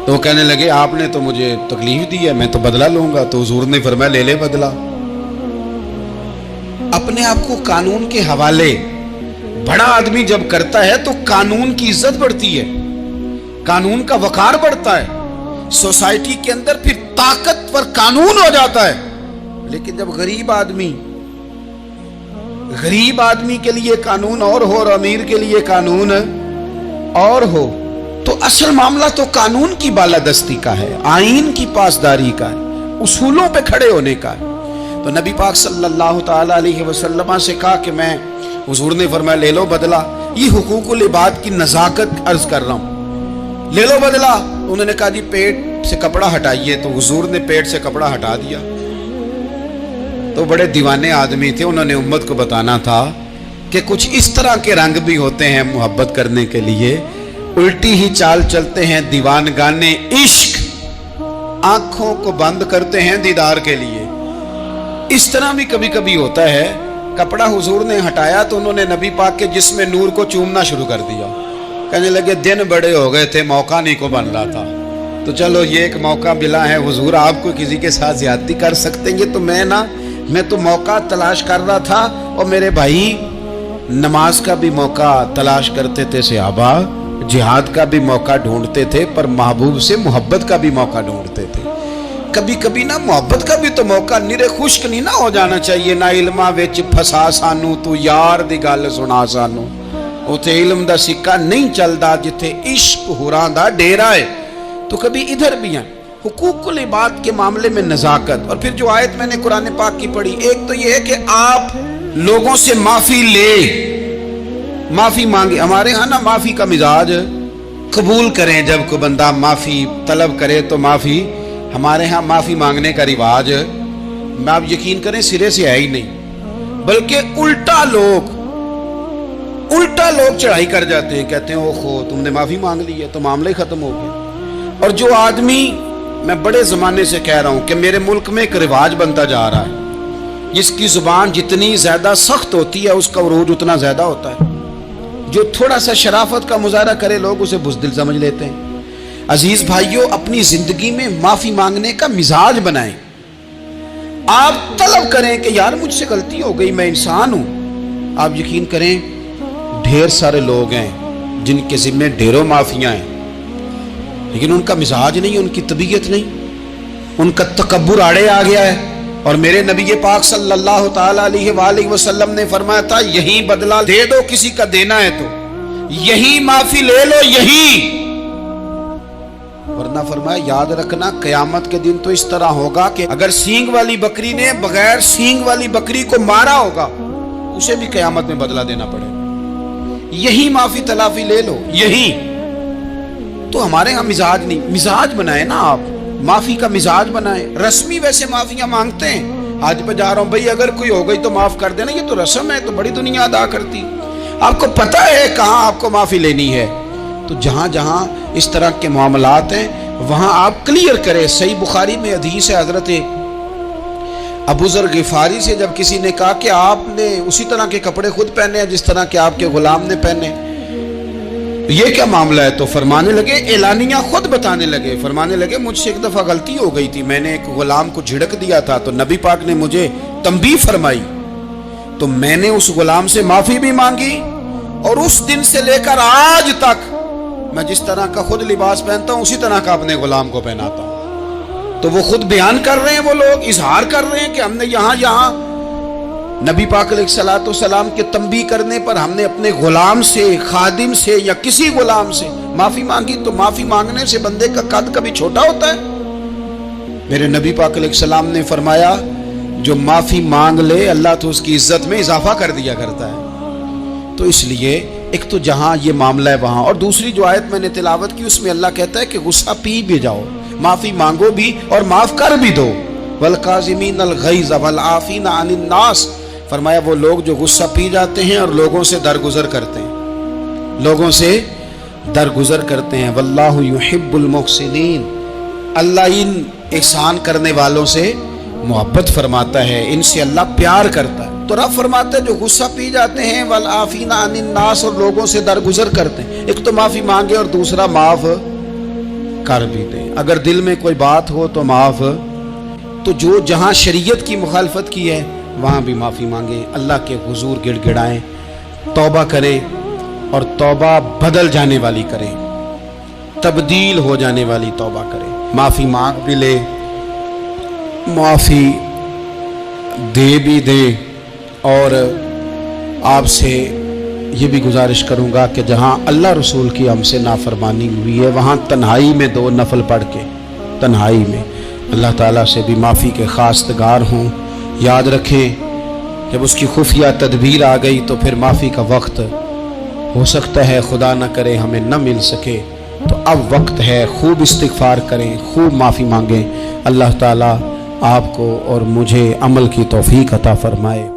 تو کہنے لگے آپ نے تو مجھے تکلیف دی ہے, میں تو بدلہ لوں گا. تو حضور نے فرمایا لے لے بدلہ. اپنے آپ کو قانون کے حوالے بڑا آدمی جب کرتا ہے تو قانون کی عزت بڑھتی ہے, قانون کا وقار بڑھتا ہے, سوسائٹی کے اندر پھر طاقتور قانون ہو جاتا ہے. لیکن جب غریب آدمی کے لیے قانون اور ہو اور امیر کے لیے قانون اور ہو تو اصل معاملہ تو قانون کی بالادستی کا ہے, آئین کی پاسداری کا ہے, اصولوں پہ کھڑے ہونے کا ہے. تو نبی پاک صلی اللہ تعالی علیہ وسلم سے کہا کہ میں, حضور نے فرمایا لے لو بدلہ. یہ حقوق العباد کی نزاکت عرض کر رہا ہوں, لے لو بدلہ. انہوں نے کہا جی پیٹ سے کپڑا ہٹائیے, تو حضور نے پیٹ سے کپڑا ہٹا دیا. تو بڑے دیوانے آدمی تھے, انہوں نے امت کو بتانا تھا کہ کچھ اس طرح کے رنگ بھی ہوتے ہیں محبت کرنے کے لیے, الٹی ہی چال چلتے ہیں دیوان گانے عشق, آنکھوں کو بند کرتے ہیں دیدار کے لیے. اس طرح بھی کبھی کبھی ہوتا ہے. کپڑا حضور نے ہٹایا تو انہوں نے نبی پاک کے جسم نور کو چومنا شروع کر دیا. کہنے لگے دن بڑے ہو گئے تھے, موقع نہیں کو بن رہا تھا, تو چلو یہ ایک موقع ملا ہے. حضور آپ کو کسی کے ساتھ زیادتی کر سکتے ہیں, تو میں تو موقع تلاش کر رہا تھا. اور میرے بھائی نماز کا بھی موقع تلاش کرتے تھے صحابہ, جہاد کا بھی موقع ڈھونڈتے تھے, پر محبوب سے محبت کا بھی موقع ڈھونڈتے تھے. کبھی کبھی نا محبت کا بھی تو موقع نیرے خشک نہیں نہ ہو جانا چاہیے. نہ علمہ وچ پھسا سانو, تو یار دی گل سنا سانو. اوتھے علم دا سکہ نہیں چلدا جتھے عشق ہوراں دا ڈیرا ہے. تو کبھی ادھر بھی ہیں. حقوق العباد کے معاملے میں نزاکت. اور پھر جو آیت میں نے قرآن پاک کی پڑھی, ایک تو یہ ہے کہ آپ لوگوں سے معافی لے, معافی مانگے. ہمارے ہاں نا معافی کا مزاج, قبول کریں جب کوئی بندہ معافی طلب کرے تو معافی. ہمارے ہاں معافی مانگنے کا رواج میں آپ یقین کریں سرے سے ہے ہی نہیں, بلکہ الٹا لوگ چڑھائی کر جاتے ہیں, کہتے ہیں اوہو تم نے معافی مانگ لی ہے تو معاملہ ہی ختم ہو گیا. اور جو آدمی, میں بڑے زمانے سے کہہ رہا ہوں کہ میرے ملک میں ایک رواج بنتا جا رہا ہے, جس کی زبان جتنی زیادہ سخت ہوتی ہے اس کا عروج اتنا زیادہ ہوتا ہے. جو تھوڑا سا شرافت کا مظاہرہ کرے لوگ اسے بزدل سمجھ لیتے ہیں. عزیز بھائیوں, اپنی زندگی میں معافی مانگنے کا مزاج بنائیں. آپ طلب کریں کہ یار مجھ سے غلطی ہو گئی, میں انسان ہوں. آپ یقین کریں ڈھیر سارے لوگ ہیں جن کے ذمہ ڈھیروں معافیاں ہیں, لیکن ان کا مزاج نہیں, ان کی طبیعت نہیں, ان کا تکبر آڑے آ گیا ہے. اور میرے نبی پاک صلی اللہ تعالی علیہ وآلہ وسلم نے فرمایا تھا یہی بدلہ دے دو کسی کا دینا ہے تو, یہی معافی لے لو, یہی. ورنہ فرمایا یاد رکھنا قیامت کے دن تو اس طرح ہوگا کہ اگر سینگ والی بکری نے بغیر سینگ والی بکری کو مارا ہوگا اسے بھی قیامت میں بدلہ دینا پڑے. یہی معافی تلافی لے لو, یہی. تو ہمارے ہاں مزاج نہیں. مزاج بنائے نا آپ, معافی کا مزاج بنائے. رسمی ویسے معافیاں مانگتے ہیں, آج پہ جا رہا ہوں بھائی اگر کوئی ہو گئی تو معاف کر دینا, یہ تو رسم ہے, تو بڑی دنیا ادا کرتی. آپ کو پتہ ہے کہاں آپ کو معافی لینی ہے. تو جہاں جہاں اس طرح کے معاملات ہیں وہاں آپ کلیئر کریں. صحیح بخاری میں حدیث ہے حضرت ابو ذر غفاری سے, جب کسی نے کہا کہ آپ نے اسی طرح کے کپڑے خود پہنے ہیں جس طرح کے آپ کے غلام نے پہنے, یہ کیا معاملہ ہے؟ تو فرمانے لگے, اعلانیہ خود بتانے لگے, فرمانے لگے مجھ سے ایک دفعہ غلطی ہو گئی تھی, میں نے ایک غلام کو جھڑک دیا تھا, تو نبی پاک نے مجھے تنبیہ فرمائی, تو میں نے اس غلام سے معافی بھی مانگی, اور اس دن سے لے کر آج تک میں جس طرح کا خود لباس پہنتا ہوں اسی طرح کا اپنے غلام کو پہناتا ہوں. تو وہ خود بیان کر رہے ہیں، وہ لوگ اظہار کر رہے ہیں کہ ہم نے یہاں نبی پاک علیہ الصلوۃ والسلام کے تنبیہ کرنے پر ہم نے اپنے غلام سے، خادم سے یا کسی غلام سے معافی مانگی. تو معافی مانگنے سے بندے کا قد کبھی چھوٹا ہوتا ہے؟ میرے نبی پاک علیہ السلام نے فرمایا جو معافی مانگ لے اللہ تو اس کی عزت میں اضافہ کر دیا کرتا ہے. تو اس لیے ایک تو جہاں یہ معاملہ ہے وہاں، اور دوسری جو آیت میں نے تلاوت کی اس میں اللہ کہتا ہے کہ غصہ پی بھی جاؤ، معافی مانگو بھی اور معاف کر بھی دو. والقاظمین الغیظ والعافین عن الناس، فرمایا وہ لوگ جو غصہ پی جاتے ہیں اور لوگوں سے درگزر کرتے ہیں، لوگوں سے درگزر کرتے ہیں. واللہ یحب المحسنین، اللہ ان احسان کرنے والوں سے محبت فرماتا ہے، ان سے اللہ پیار کرتا ہے. تو رب فرماتا ہے جو غصہ پی جاتے ہیں والعافین عن الناس، اور لوگوں سے درگزر کرتے ہیں، ایک تو معافی مانگے اور دوسرا معاف کر بھی دیں. اگر دل میں کوئی بات ہو تو معاف، تو جو جہاں شریعت کی مخالفت کی ہے وہاں بھی معافی مانگیں، اللہ کے حضور گڑ گڑائیں، توبہ کریں، اور توبہ بدل جانے والی کریں، تبدیل ہو جانے والی توبہ کریں. معافی مانگ بھی لے، معافی دے بھی دے. اور آپ سے یہ بھی گزارش کروں گا کہ جہاں اللہ رسول کی ہم سے نافرمانی ہوئی ہے وہاں تنہائی میں 2 نفل پڑھ کے تنہائی میں اللہ تعالیٰ سے بھی معافی کے خواستگار ہوں. یاد رکھیں جب اس کی خفیہ تدبیر آ گئی تو پھر معافی کا وقت ہو سکتا ہے خدا نہ کرے ہمیں نہ مل سکے. تو اب وقت ہے، خوب استغفار کریں، خوب معافی مانگیں. اللہ تعالیٰ آپ کو اور مجھے عمل کی توفیق عطا فرمائے.